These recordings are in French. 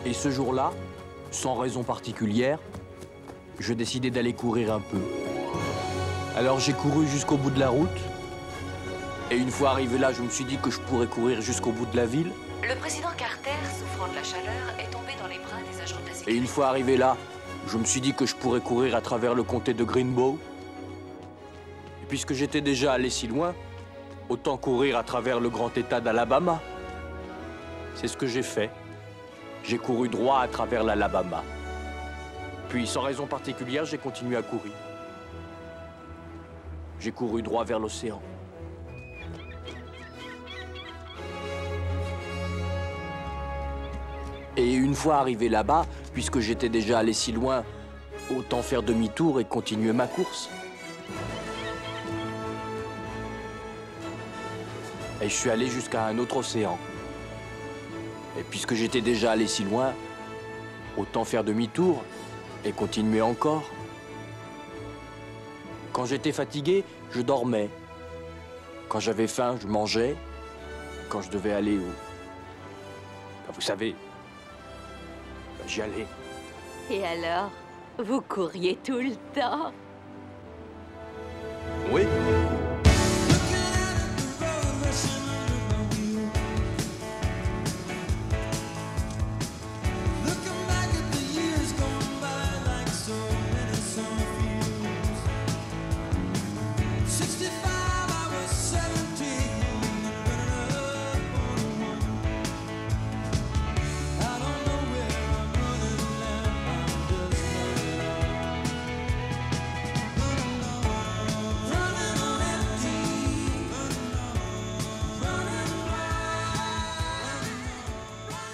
Et ce jour-là, sans raison particulière, je décidais d'aller courir un peu. Alors j'ai couru jusqu'au bout de la route. Et une fois arrivé là, je me suis dit que je pourrais courir jusqu'au bout de la ville. Le président Carter, souffrant de la chaleur, est tombé dans les bras des agents de la sécurité. Et une fois arrivé là, je me suis dit que je pourrais courir à travers le comté de Greenbow. Et puisque j'étais déjà allé si loin, autant courir à travers le grand état d'Alabama. C'est ce que j'ai fait. J'ai couru droit à travers l'Alabama. Puis, sans raison particulière, j'ai continué à courir. J'ai couru droit vers l'océan. Et une fois arrivé là-bas, puisque j'étais déjà allé si loin, autant faire demi-tour et continuer ma course. Et je suis allé jusqu'à un autre océan. Et puisque j'étais déjà allé si loin, autant faire demi-tour et continuer encore. Quand j'étais fatigué, je dormais. Quand j'avais faim, je mangeais. Quand je devais aller vous savez, j'y allais. Et alors, vous couriez tout le temps? Oui.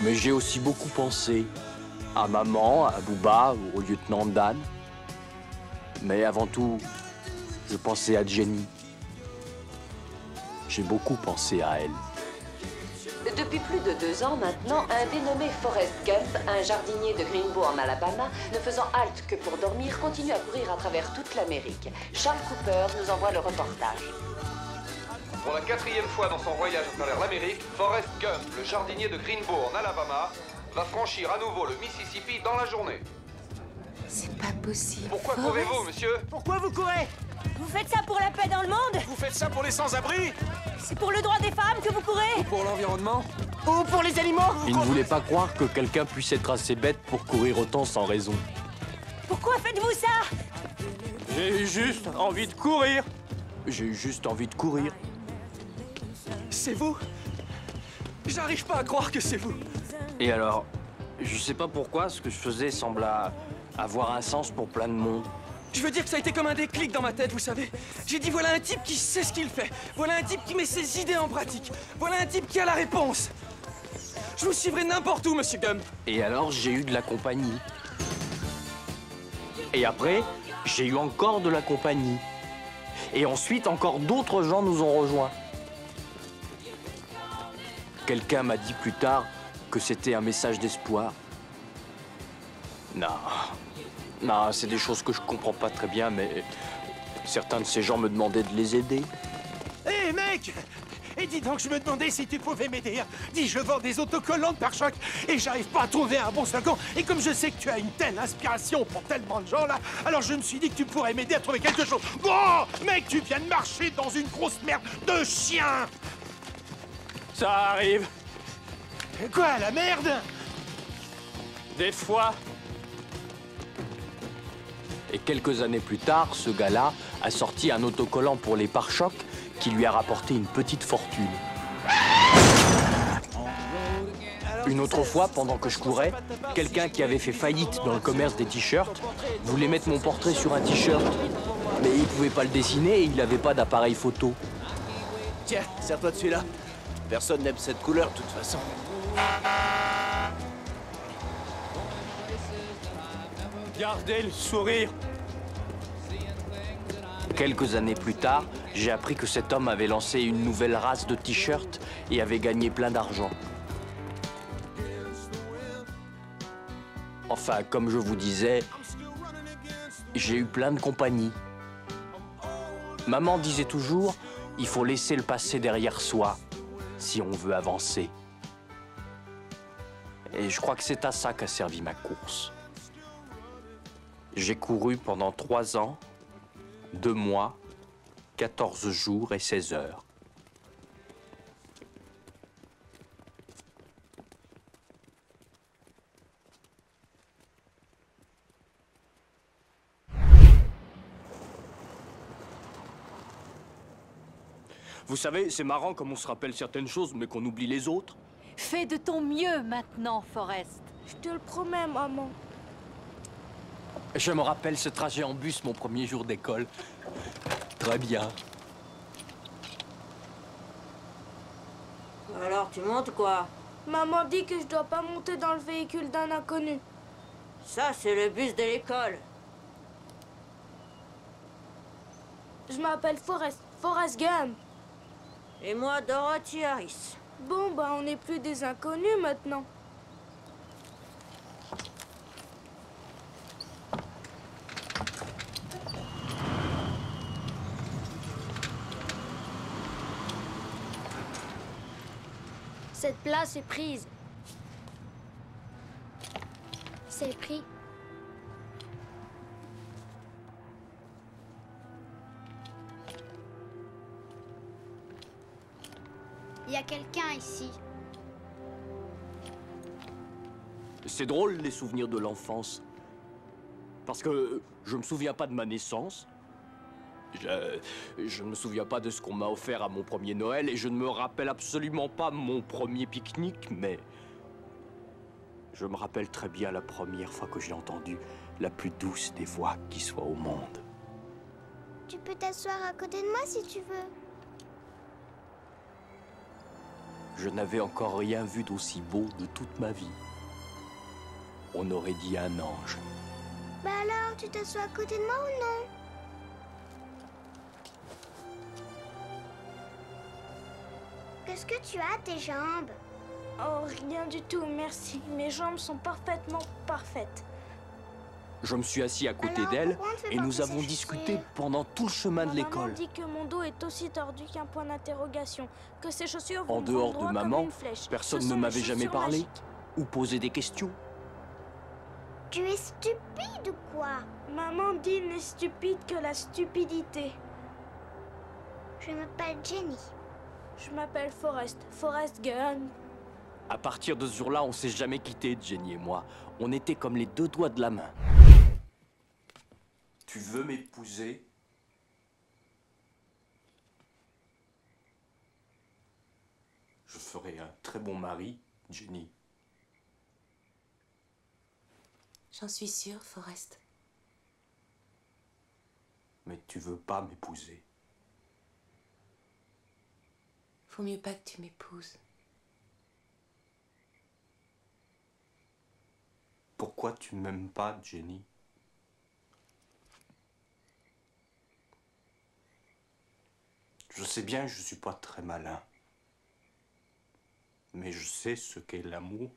Mais j'ai aussi beaucoup pensé à maman, à Booba, au lieutenant Dan. Mais avant tout, je pensais à Jenny. J'ai beaucoup pensé à elle. Depuis plus de 2 ans maintenant, un dénommé Forrest Gump, un jardinier de Greenbow en Alabama, ne faisant halte que pour dormir, continue à courir à travers toute l'Amérique. Charles Cooper nous envoie le reportage. Pour la 4e fois dans son voyage à travers l'Amérique, Forrest Gump, le jardinier de Greenbow en Alabama, va franchir à nouveau le Mississippi dans la journée. C'est pas possible. Pourquoi Forrest, courez-vous, monsieur? Pourquoi vous courez? Vous faites ça pour la paix dans le monde? Vous faites ça pour les sans-abri? C'est pour le droit des femmes que vous courez? Pour l'environnement? Ou pour les animaux? Il ne voulait pas croire que quelqu'un puisse être assez bête pour courir autant sans raison. Pourquoi faites-vous ça? J'ai eu juste envie de courir. J'ai eu juste envie de courir. C'est vous? J'arrive pas à croire que c'est vous. Et alors, je sais pas pourquoi ce que je faisais semble avoir un sens pour plein de monde. Je veux dire que ça a été comme un déclic dans ma tête, vous savez. J'ai dit, voilà un type qui sait ce qu'il fait. Voilà un type qui met ses idées en pratique. Voilà un type qui a la réponse. Je vous suivrai n'importe où, monsieur Gump. Et alors, j'ai eu de la compagnie. Et après, j'ai eu encore de la compagnie. Et ensuite, encore d'autres gens nous ont rejoints. Quelqu'un m'a dit plus tard que c'était un message d'espoir. Non, c'est des choses que je comprends pas très bien, mais certains de ces gens me demandaient de les aider. Hé, mec! Et dis donc, je me demandais si tu pouvais m'aider. Dis, je vends des autocollants de pare-choc et j'arrive pas à trouver un bon slogan. Et comme je sais que tu as une telle inspiration pour tellement de gens, là, alors je me suis dit que tu pourrais m'aider à trouver quelque chose. Bon, mec, tu viens de marcher dans une grosse merde de chien! Ça arrive. Quoi, la merde? Des fois. Et quelques années plus tard, ce gars-là a sorti un autocollant pour les pare-chocs qui lui a rapporté une petite fortune. Une autre fois, pendant que je courais, quelqu'un qui avait fait faillite dans le commerce des t-shirts voulait mettre mon portrait sur un t-shirt. Mais il pouvait pas le dessiner et il n'avait pas d'appareil photo. Tiens, serre-toi de celui-là. Personne n'aime cette couleur, de toute façon. Gardez le sourire. Quelques années plus tard, j'ai appris que cet homme avait lancé une nouvelle race de t-shirts et avait gagné plein d'argent. Enfin, comme je vous disais, j'ai eu plein de compagnie. Maman disait toujours, il faut laisser le passé derrière soi si on veut avancer. Et je crois que c'est à ça qu'a servi ma course. J'ai couru pendant 3 ans, 2 mois, 14 jours et 16 heures. Vous savez, c'est marrant comme on se rappelle certaines choses, mais qu'on oublie les autres. Fais de ton mieux maintenant, Forrest. Je te le promets, maman. Je me rappelle ce trajet en bus mon premier jour d'école. Très bien. Alors, tu montes quoi? Maman dit que je dois pas monter dans le véhicule d'un inconnu. Ça, c'est le bus de l'école. Je m'appelle Forrest Gump. Et moi, Dorothy Harris. Bon, bah, on n'est plus des inconnus maintenant. Cette place est prise. C'est pris. Il y a quelqu'un ici. C'est drôle, les souvenirs de l'enfance. Parce que je me souviens pas de ma naissance. Je ne me souviens pas de ce qu'on m'a offert à mon premier Noël et je ne me rappelle absolument pas mon premier pique-nique, mais je me rappelle très bien la première fois que j'ai entendu la plus douce des voix qui soit au monde. Tu peux t'asseoir à côté de moi si tu veux. Je n'avais encore rien vu d'aussi beau de toute ma vie. On aurait dit un ange. Bah alors, tu t'assois à côté de moi ou non? Qu'est-ce que tu as, tes jambes? Oh, rien du tout, merci. Mes jambes sont parfaitement parfaites. Je me suis assis à côté Alors, d'elle pourquoi on ne fait et pas nous pousser avons ses discuté chaussures? pendant tout le chemin de Ma maman l'école. dit que mon dos est aussi tordu qu'un point d'interrogation, que ses chaussures vont En me dehors rendre de droit comme maman, une flèche. personne Ce ne sont m'avait mes jamais chaussures parlé magiques. ou posé des questions. Tu es stupide ou quoi? Maman dit n'est stupide que la stupidité. Je m'appelle Jenny. Je m'appelle Forrest Gump. À partir de ce jour-là, on s'est jamais quittés, Jenny et moi. On était comme les 2 doigts de la main. Tu veux m'épouser? Je ferai un très bon mari, Jenny. J'en suis sûre, Forrest. Mais tu veux pas m'épouser. Faut mieux pas que tu m'épouses. Pourquoi tu m'aimes pas, Jenny? Je sais bien que je suis pas très malin. Mais je sais ce qu'est l'amour.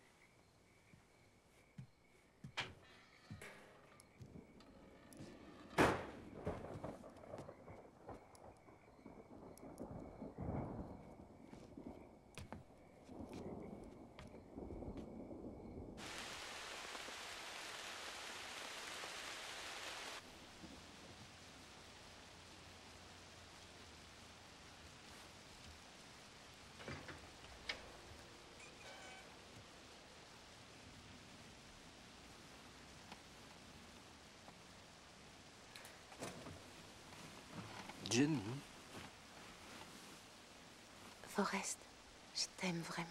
Jenny. Forrest, je t'aime vraiment.